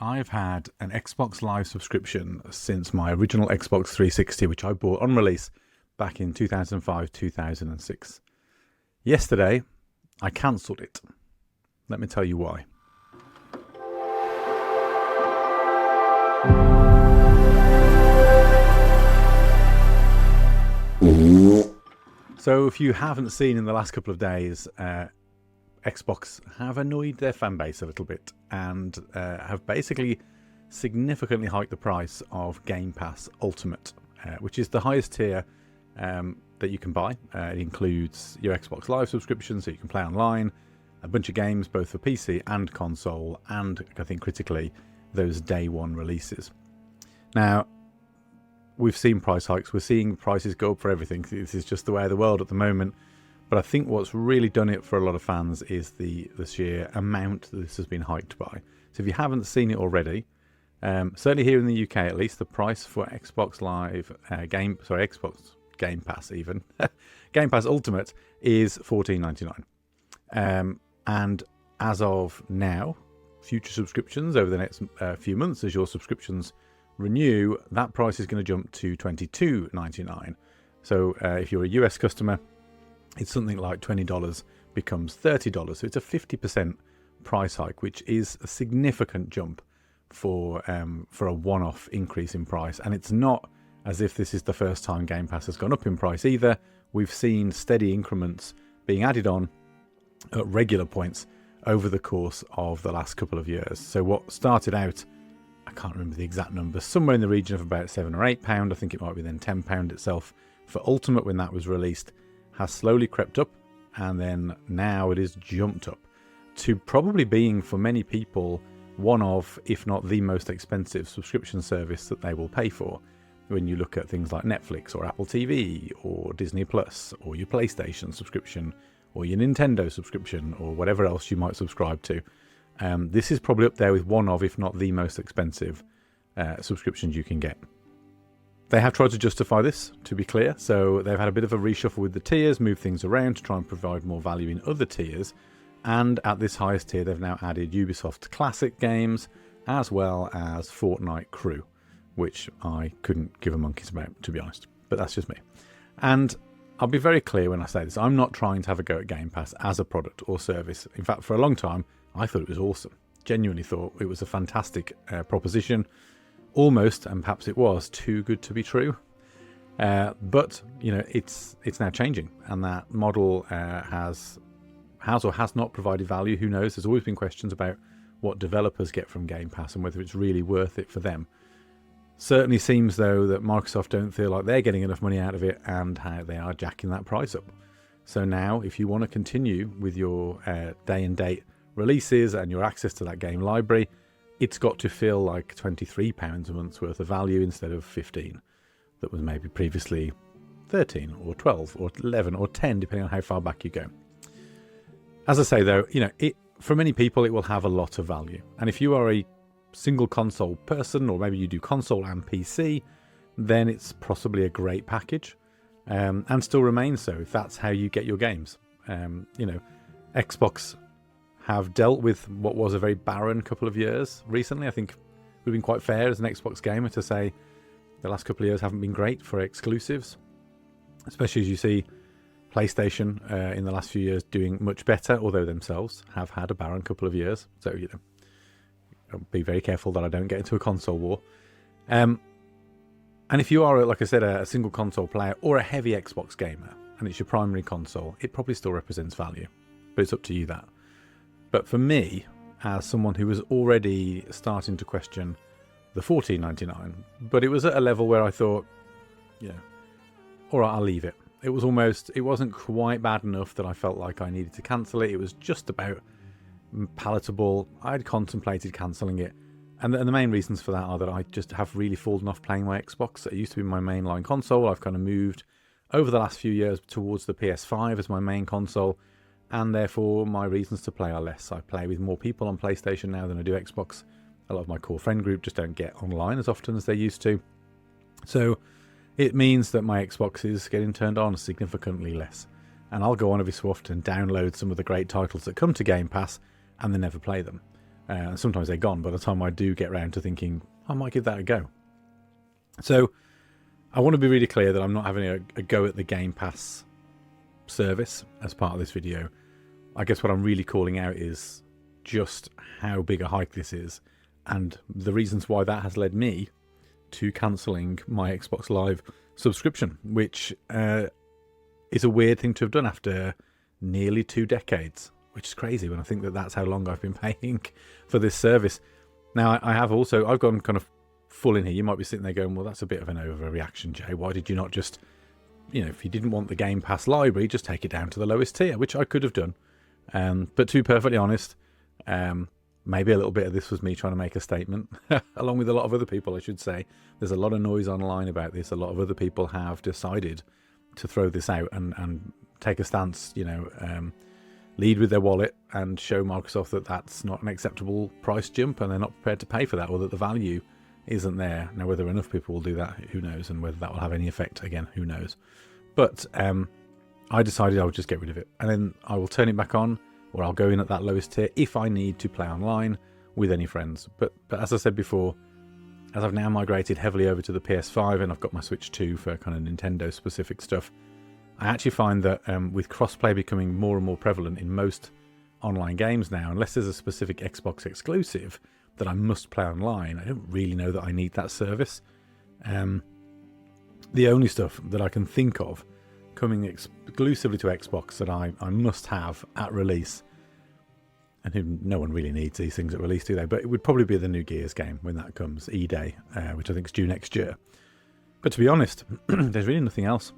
I've had an Xbox Live subscription since my original Xbox 360, which I bought on release back in 2005, 2006. Yesterday, I cancelled it. Let me tell you why. So if you haven't seen in the last couple of days, Xbox have annoyed their fan base a little bit and have basically significantly hiked the price of Game Pass Ultimate, which is the highest tier that you can buy. It includes your Xbox Live subscription, so you can play online, a bunch of games both for PC and console, and I think critically, those day one releases. Now, we've seen price hikes. We're seeing prices go up for everything. This is just the way of the world at the moment. But I think what's really done it for a lot of fans is the sheer amount that this has been hiked by. So if you haven't seen it already, certainly here in the UK at least, the price for Xbox Live Xbox Game Pass even, Game Pass Ultimate is $14.99. And as of now, future subscriptions over the next few months, as your subscriptions renew, that price is going to jump to $22.99. So if you're a US customer, it's something like $20 becomes $30. So it's a 50% price hike, which is a significant jump for a one-off increase in price. And it's not as if this is the first time Game Pass has gone up in price either. We've seen steady increments being added on at regular points over the course of the last couple of years. So what started out, I can't remember the exact number, somewhere in the region of about £7 or £8. I think it might be then £10 itself for Ultimate when that was released, has slowly crept up, and then now it is jumped up to probably being, for many people, one of, if not the most expensive subscription service that they will pay for. When you look at things like Netflix or Apple TV or Disney Plus or your PlayStation subscription or your Nintendo subscription or whatever else you might subscribe to, this is probably up there with one of, if not the most expensive subscriptions you can get. They have tried to justify this, to be clear, so they've had a bit of a reshuffle with the tiers, move things around to try and provide more value in other tiers, and at this highest tier they've now added Ubisoft Classic games as well as Fortnite Crew, which I couldn't give a monkey's about, to be honest, but that's just me. And I'll be very clear when I say this, I'm not trying to have a go at Game Pass as a product or service. In fact, for a long time, I thought it was awesome. Genuinely thought it was a fantastic proposition. Almost, and perhaps it was, too good to be true. But, you know, it's now changing, and that model has or has not provided value. Who knows? There's always been questions about what developers get from Game Pass and whether it's really worth it for them. Certainly seems, though, that Microsoft don't feel like they're getting enough money out of it, and how they are jacking that price up. So now, if you want to continue with your day and date releases and your access to that game library, it's got to feel like £23 a month's worth of value instead of 15 that was maybe previously 13 or 12 or 11 or 10, depending on how far back you go. As I say, though, you know, for many people, it will have a lot of value. And if you are a single console person, or maybe you do console and PC, then it's possibly a great package, and still remains so if that's how you get your games. You know, Xbox have dealt with what was a very barren couple of years recently. I think we've been quite fair as an Xbox gamer to say the last couple of years haven't been great for exclusives, especially as you see PlayStation in the last few years doing much better, although themselves have had a barren couple of years. So, you know, I'll be very careful that I don't get into a console war. And if you are, like I said, a single console player or a heavy Xbox gamer, and it's your primary console, it probably still represents value, but it's up to you that. But for me, as someone who was already starting to question the $14.99, but it was at a level where I thought, yeah, all right, I'll leave it. It wasn't quite bad enough that I felt like I needed to cancel it. It was just about palatable. I'd contemplated cancelling it. And the main reasons for that are that I just have really fallen off playing my Xbox. It used to be my mainline console. I've kind of moved over the last few years towards the PS5 as my main console, and therefore my reasons to play are less. I play with more people on PlayStation now than I do Xbox. A lot of my core friend group just don't get online as often as they used to. So it means that my Xbox is getting turned on significantly less. And I'll go on every so often and download some of the great titles that come to Game Pass and then never play them. Sometimes they're gone by the time I do get around to thinking, I might give that a go. So I want to be really clear that I'm not having a go at the Game Pass service as part of this video. I guess what I'm really calling out is just how big a hike this is, and the reasons why that has led me to cancelling my Xbox Live subscription, which is a weird thing to have done after nearly 2 decades, which is crazy when I think that that's how long I've been paying for this service. Now, I've gone kind of full in here. You might be sitting there going, well, that's a bit of an overreaction, Jay. Why did you not just, if you didn't want the Game Pass library, just take it down to the lowest tier, which I could have done. But to be perfectly honest, maybe a little bit of this was me trying to make a statement, along with a lot of other people, I should say. There's a lot of noise online about this. A lot of other people have decided to throw this out and take a stance, lead with their wallet and show Microsoft that that's not an acceptable price jump and they're not prepared to pay for that, or that the value isn't there. Now, whether enough people will do that, who knows, and whether that will have any effect, again, who knows. But I decided I would just get rid of it, and then I will turn it back on, or I'll go in at that lowest tier if I need to play online with any friends. But as I said before, as I've now migrated heavily over to the PS5 and I've got my Switch 2 for kind of Nintendo specific stuff, I actually find that with crossplay becoming more and more prevalent in most online games now, unless there's a specific Xbox exclusive that I must play online, I don't really know that I need that service. The only stuff that I can think of coming exclusively to Xbox that I must have at release, and no one really needs these things at release, do they? But it would probably be the new Gears game when that comes, E-Day, which I think is due next year. But to be honest, there's really nothing else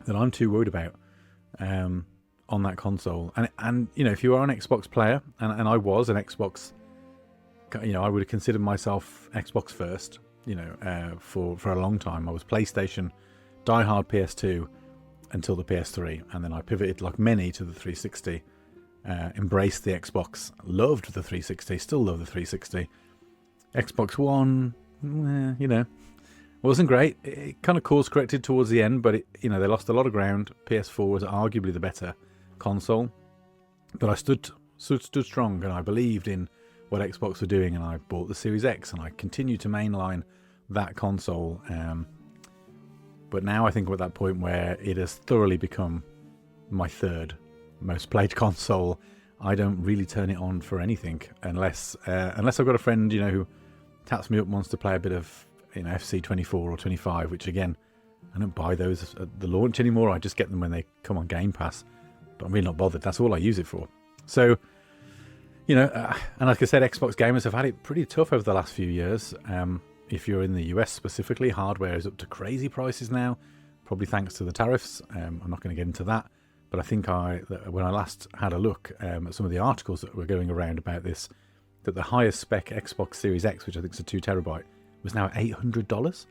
that I'm too worried about on that console. And if you are an Xbox player, and I was an Xbox, I would have considered myself Xbox first, for a long time. I was PlayStation, diehard PS2 until the PS3, and then I pivoted like many to the 360, embraced the Xbox, loved the 360, still love the 360. Xbox One, wasn't great. It kind of course corrected towards the end, but they lost a lot of ground. PS4 was arguably the better console, but I stood strong, and I believed in what Xbox were doing, and I bought the Series X, and I continued to mainline that console. But now I think we're at that point where it has thoroughly become my third most played console. I don't really turn it on for anything unless I've got a friend who taps me up and wants to play a bit of FC 24 or 25, which again, I don't buy those at the launch anymore. I just get them when they come on Game Pass, but I'm really not bothered. That's all I use it for. So and like I said, Xbox gamers have had it pretty tough over the last few years. If you're in the US specifically, hardware is up to crazy prices now, probably thanks to the tariffs. I'm not going to get into that, but I think when I last had a look at some of the articles that were going around about this, that the highest spec Xbox Series X, which I think is a 2 terabyte, was now $800,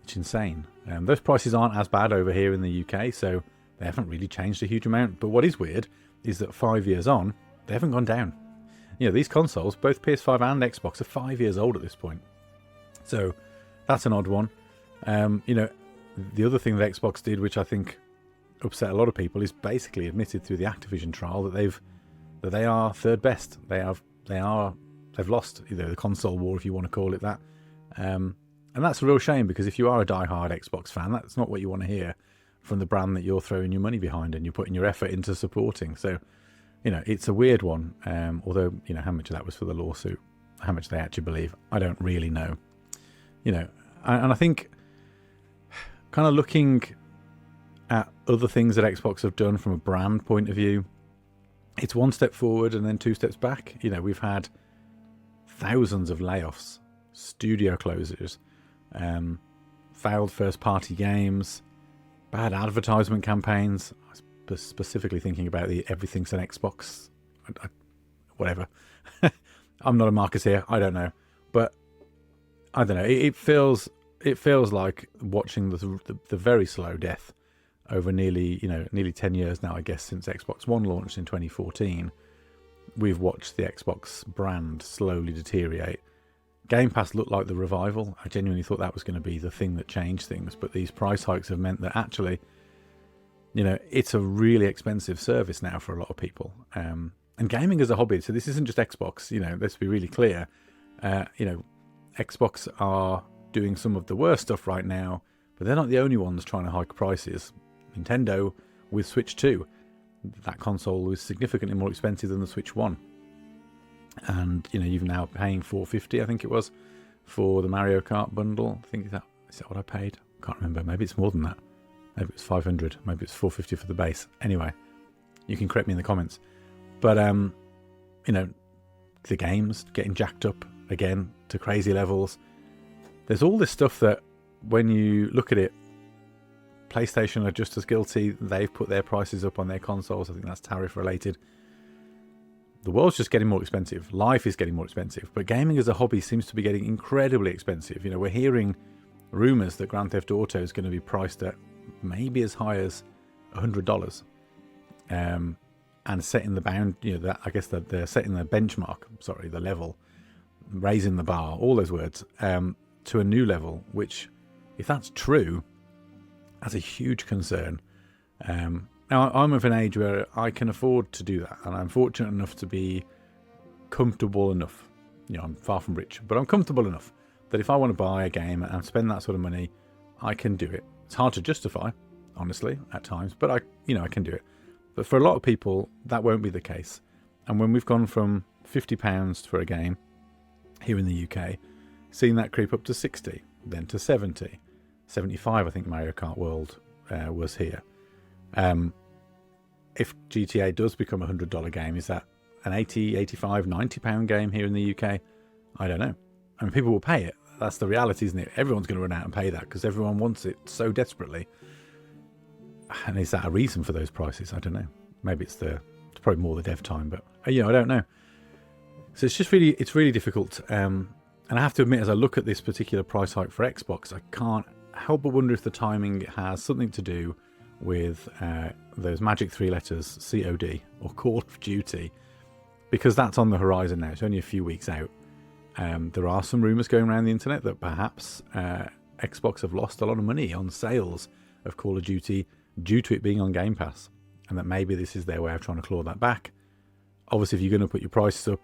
which is insane. Those prices aren't as bad over here in the UK, so they haven't really changed a huge amount. But what is weird is that 5 years on, they haven't gone down. These consoles, both PS5 and Xbox, are 5 years old at this point. So that's an odd one. The other thing that Xbox did, which I think upset a lot of people, is basically admitted through the Activision trial that they are third best. They've lost the console war, if you want to call it that. And that's a real shame, because if you are a diehard Xbox fan, that's not what you want to hear from the brand that you're throwing your money behind and you're putting your effort into supporting. So it's a weird one, although, how much of that was for the lawsuit, how much they actually believe, I don't really know. And I think kind of looking at other things that Xbox have done from a brand point of view, it's one step forward and then 2 steps back. We've had thousands of layoffs, studio closures, failed first-party games, bad advertisement campaigns. Specifically thinking about the everything's an Xbox, whatever. I'm not a marketeer, I don't know, but I don't know. It feels like watching the very slow death over nearly 10 years now, I guess, since Xbox One launched in 2014. We've watched the Xbox brand slowly deteriorate. Game Pass looked like the revival. I genuinely thought that was going to be the thing that changed things, but these price hikes have meant that actually, it's a really expensive service now for a lot of people. And gaming as a hobby, so this isn't just Xbox, let's be really clear. Xbox are doing some of the worst stuff right now, but they're not the only ones trying to hike prices. Nintendo with Switch 2, that console was significantly more expensive than the Switch 1. And, you're now paying $450, I think it was, for the Mario Kart bundle. I think is that what I paid? Can't remember. Maybe it's more than that. Maybe it's $500. Maybe it's $450 for the base. Anyway, you can correct me in the comments. But, the games getting jacked up again to crazy levels. There's all this stuff that when you look at it, PlayStation are just as guilty. They've put their prices up on their consoles. I think that's tariff related. The world's just getting more expensive. Life is getting more expensive. But gaming as a hobby seems to be getting incredibly expensive. We're hearing rumours that Grand Theft Auto is going to be priced at maybe as high as $100. And setting the bound, I guess that they're setting the benchmark, the level, raising the bar, all those words, to a new level, which, if that's true, that's a huge concern. Now, I'm of an age where I can afford to do that, and I'm fortunate enough to be comfortable enough. I'm far from rich, but I'm comfortable enough that if I want to buy a game and spend that sort of money, I can do it. It's hard to justify, honestly, at times, but I can do it. But for a lot of people, that won't be the case. And when we've gone from £50 for a game here in the UK, seeing that creep up to 60, then to 70, 75, I think Mario Kart World was here. If GTA does become a $100 game, is that an 80, 85, £90 game here in the UK? I don't know. I mean, people will pay it. That's the reality, isn't it? Everyone's going to run out and pay that because everyone wants it so desperately. And is that a reason for those prices? I don't know. Maybe it's probably more the dev time, but I don't know. So it's really difficult. And I have to admit, as I look at this particular price hike for Xbox, I can't help but wonder if the timing has something to do with those magic three letters, COD or Call of Duty, because that's on the horizon now. It's only a few weeks out. There are some rumours going around the internet that perhaps Xbox have lost a lot of money on sales of Call of Duty due to it being on Game Pass, and that maybe this is their way of trying to claw that back. Obviously, if you're going to put your prices up,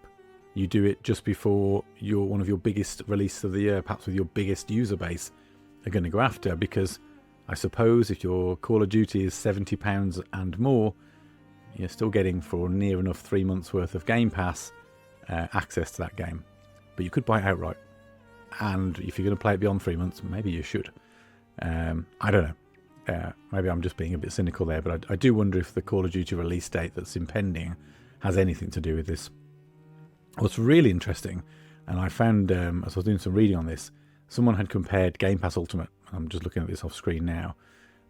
you do it just before one of your biggest releases of the year, perhaps with your biggest user base, are going to go after, because I suppose if your Call of Duty is £70 and more, you're still getting for near enough 3 months worth of Game Pass access to that game. But you could buy it outright. And if you're going to play it beyond 3 months, maybe you should. I don't know. Maybe I'm just being a bit cynical there, but I do wonder if the Call of Duty release date that's impending has anything to do with this. What's really interesting, and I found as I was doing some reading on this, someone had compared Game Pass Ultimate. I'm just looking at this off screen now.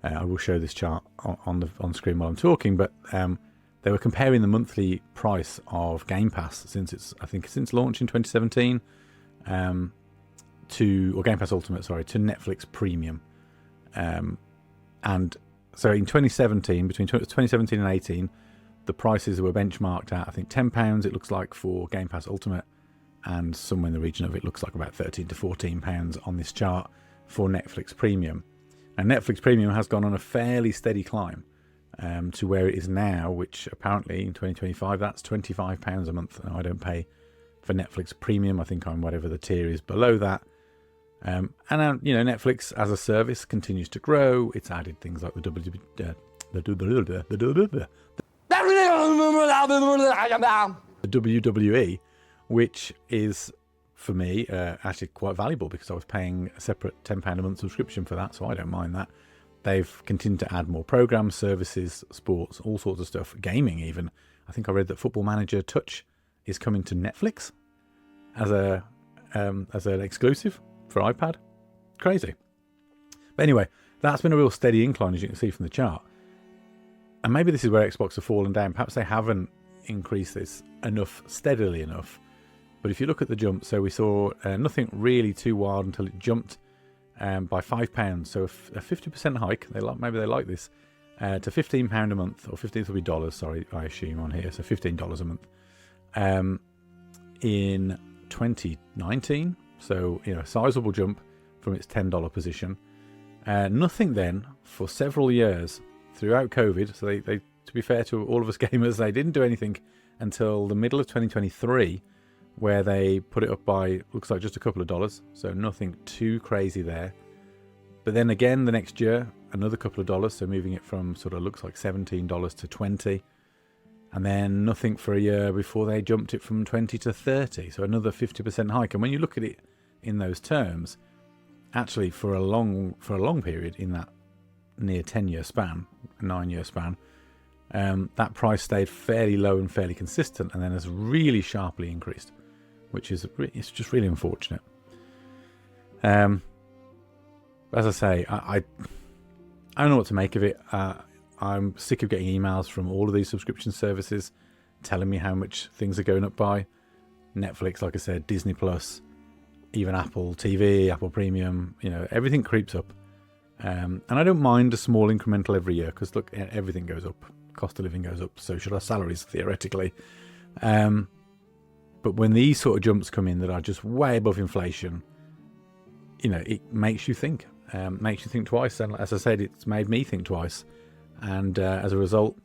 I will show this chart on screen while I'm talking, but they were comparing the monthly price of Game Pass since launch in 2017 or Game Pass Ultimate, to Netflix Premium. And so in 2017, between 2017 and 18, the prices were benchmarked at, I think, £10, it looks like, for Game Pass Ultimate, and somewhere in the region of it looks like about £13 to £14 on this chart for Netflix Premium. And Netflix Premium has gone on a fairly steady climb to where it is now, which apparently in 2025, that's £25 a month. Now, I don't pay for Netflix Premium. I think I'm whatever the tier is below that. And Netflix as a service continues to grow. It's added things like the WWE, which is, for me, actually quite valuable, because I was paying a separate £10 a month subscription for that, so I don't mind that. They've continued to add more programs, services, sports, all sorts of stuff, gaming even. I think I read that Football Manager Touch is coming to Netflix as an exclusive for iPad. Crazy. But anyway, that's been a real steady incline, as you can see from the chart. And maybe this is where Xbox have fallen down. Perhaps they haven't increased this steadily enough. But if you look at the jump, so we saw nothing really too wild until it jumped by £5. So a 50% hike, maybe they like this, to £15 a month, or 15 will be dollars, sorry, I assume on here, so $15 a month in 2019. So, a sizable jump from its $10 position. Nothing then for several years throughout COVID. So they to be fair to all of us gamers, they didn't do anything until the middle of 2023, where they put it up by, looks like just a couple of dollars. So nothing too crazy there. But then again, the next year, another couple of dollars. So moving it from sort of looks like $17 to 20. And then nothing for a year before they jumped it from 20 to 30. So another 50% hike. And when you look at it in those terms, actually for a long period in that near 10-year span, 9-year span, that price stayed fairly low and fairly consistent, and then has really sharply increased, which is it's just really unfortunate. As I say, I don't know what to make of it. I'm sick of getting emails from all of these subscription services telling me how much things are going up by. Netflix, like I said, Disney Plus, even Apple TV, Apple Premium, everything creeps up. And I don't mind a small incremental every year, because look, everything goes up. Cost of living goes up, so should our salaries, theoretically. But when these sort of jumps come in that are just way above inflation, it makes you think. Makes you think twice. And as I said, it's made me think twice. And as a result,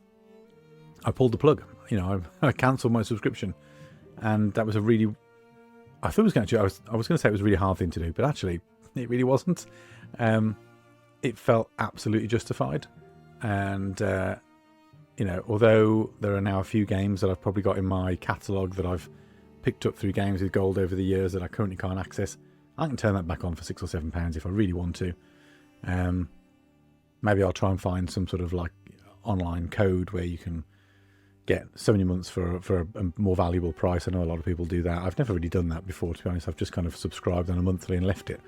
I pulled the plug. I cancelled my subscription. And that was a really... I thought it was going to... I was going to say it was a really hard thing to do, but actually, it really wasn't. It felt absolutely justified. And... although there are now a few games that I've probably got in my catalogue that I've picked up through Games with Gold over the years that I currently can't access, I can turn that back on for £6 or £7 if I really want to. Maybe I'll try and find some sort of like online code where you can get so many months for a more valuable price. I know a lot of people do that. I've never really done that before, to be honest. I've just kind of subscribed on a monthly and left it,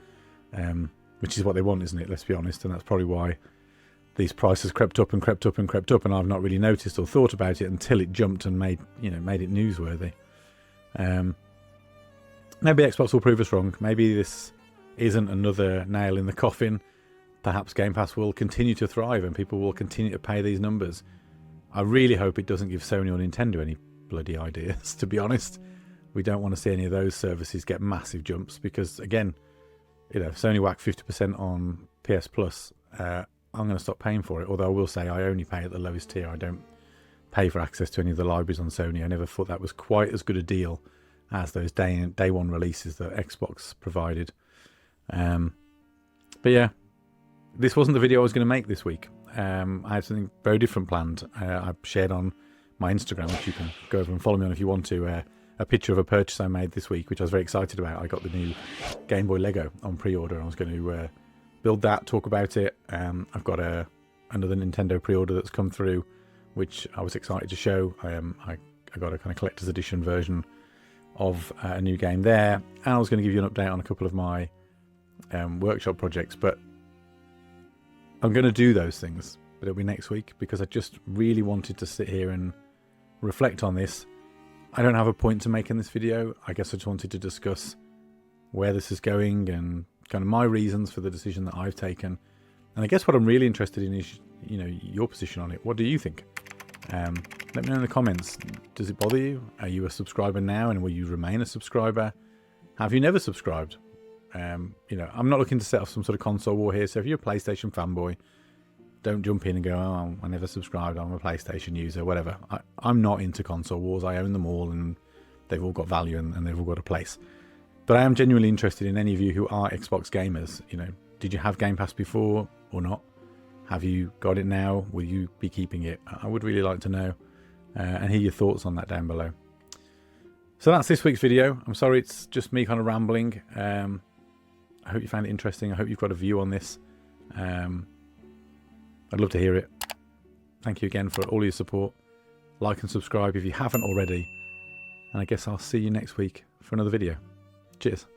which is what they want, isn't it? Let's be honest. And that's probably why these prices crept up and crept up and crept up, and I've not really noticed or thought about it until it jumped and made it newsworthy. Maybe Xbox will prove us wrong. Maybe this isn't another nail in the coffin. Perhaps Game Pass will continue to thrive and people will continue to pay these numbers. I really hope it doesn't give Sony or Nintendo any bloody ideas, to be honest. We don't want to see any of those services get massive jumps because, again, if Sony whack 50% on PS Plus, I'm going to stop paying for it. Although I will say I only pay at the lowest tier. I don't pay for access to any of the libraries on Sony. I never thought that was quite as good a deal as those day one releases that Xbox provided. But yeah, this wasn't the video I was going to make this week. I had something very different planned. I shared on my Instagram, which you can go over and follow me on if you want to, a picture of a purchase I made this week, which I was very excited about. I got the new Game Boy Lego on pre-order. I was going to build that, talk about it. I've got another Nintendo pre-order that's come through, which I was excited to show. I got a kind of collector's edition version of a new game there, and I was going to give you an update on a couple of my workshop projects, but I'm going to do those things, but it'll be next week because I just really wanted to sit here and reflect on this. I don't have a point to make in this video. I guess I just wanted to discuss where this is going and kind of my reasons for the decision that I've taken. And I guess what I'm really interested in is, your position on it. What do you think? Let me know in the comments. Does it bother you? Are you a subscriber now, and will you remain a subscriber? Have you never subscribed? I'm not looking to set off some sort of console war here. So if you're a PlayStation fanboy, don't jump in and go, oh, I never subscribed, I'm a PlayStation user, whatever. I'm not into console wars. I own them all, and they've all got value and they've all got a place. But I am genuinely interested in any of you who are Xbox gamers. Did you have Game Pass before or not? Have you got it now? Will you be keeping it? I would really like to know and hear your thoughts on that down below. So that's this week's video. I'm sorry it's just me kind of rambling. I hope you found it interesting. I hope you've got a view on this. I'd love to hear it. Thank you again for all your support. Like and subscribe if you haven't already. And I guess I'll see you next week for another video. Cheers.